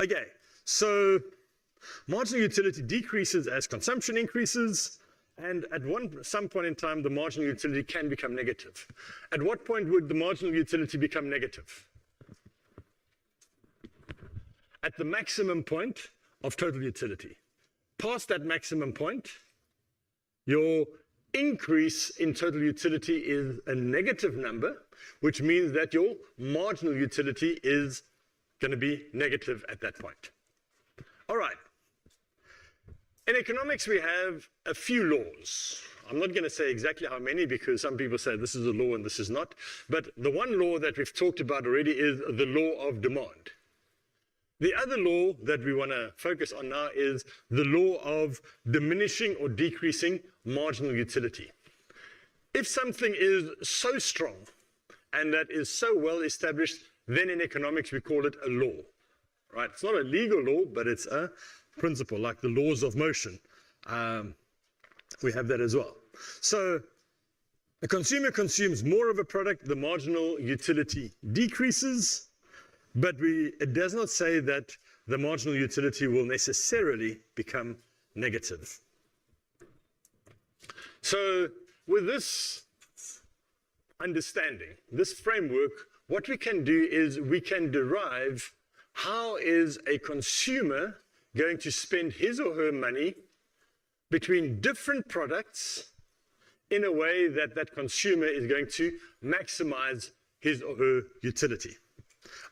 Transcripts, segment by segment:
Okay, so marginal utility decreases as consumption increases, and at some point in time, the marginal utility can become negative. At what point would the marginal utility become negative? At the maximum point of total utility. Past that maximum point, your increase in total utility is a negative number, which means that your marginal utility is going to be negative at that point. All right. In economics, we have a few laws. I'm not going to say exactly how many because some people say this is a law and this is not. But the one law that we've talked about already is the law of demand. The other law that we want to focus on now is the law of diminishing or decreasing marginal utility. If something is so strong and that is so well established, then in economics we call it a law. Right? It's not a legal law, but it's a principle, like the laws of motion. We have that as well. So a consumer consumes more of a product, the marginal utility decreases, but it does not say that the marginal utility will necessarily become negative. So with this understanding, this framework, what we can do is we can derive how is a consumer going to spend his or her money between different products in a way that that consumer is going to maximize his or her utility.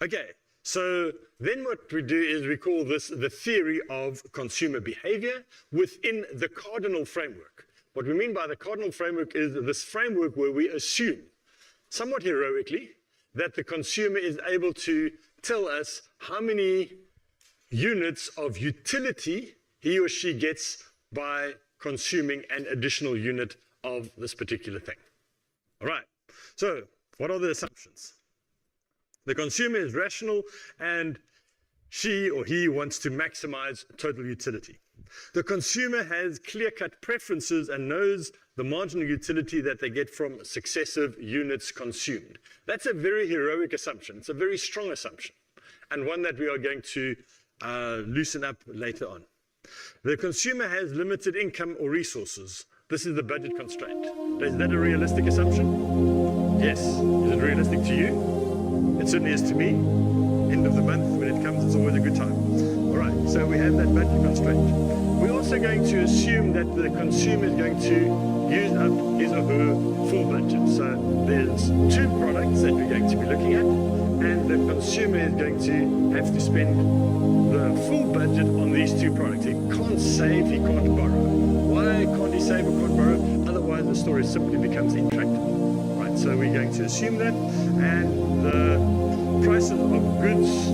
Okay, so then what we do is we call this the theory of consumer behavior within the cardinal framework. What we mean by the cardinal framework is this framework where we assume, somewhat heroically, that the consumer is able to tell us how many units of utility he or she gets by consuming an additional unit of this particular thing. All right, so what are the assumptions? The consumer is rational and she or he wants to maximize total utility. The consumer has clear-cut preferences and knows the marginal utility that they get from successive units consumed. That's a very heroic assumption. It's a very strong assumption, and one that we are going to loosen up later on. The consumer has limited income or resources. This is the budget constraint. Is that a realistic assumption? Yes. Is it realistic to you? It certainly is to me. End of the month, when it comes, it's always a good time. All right, so we have that budget constraint. We're also going to assume that the consumer is going to use up his or her full budget. So there's two products that we're going to be looking at, and the consumer is going to have to spend the full budget on these two products. He can't save, he can't borrow. Why can't he save or can't borrow? Otherwise the story simply becomes intractable. Right, so we're going to assume that, and the prices of goods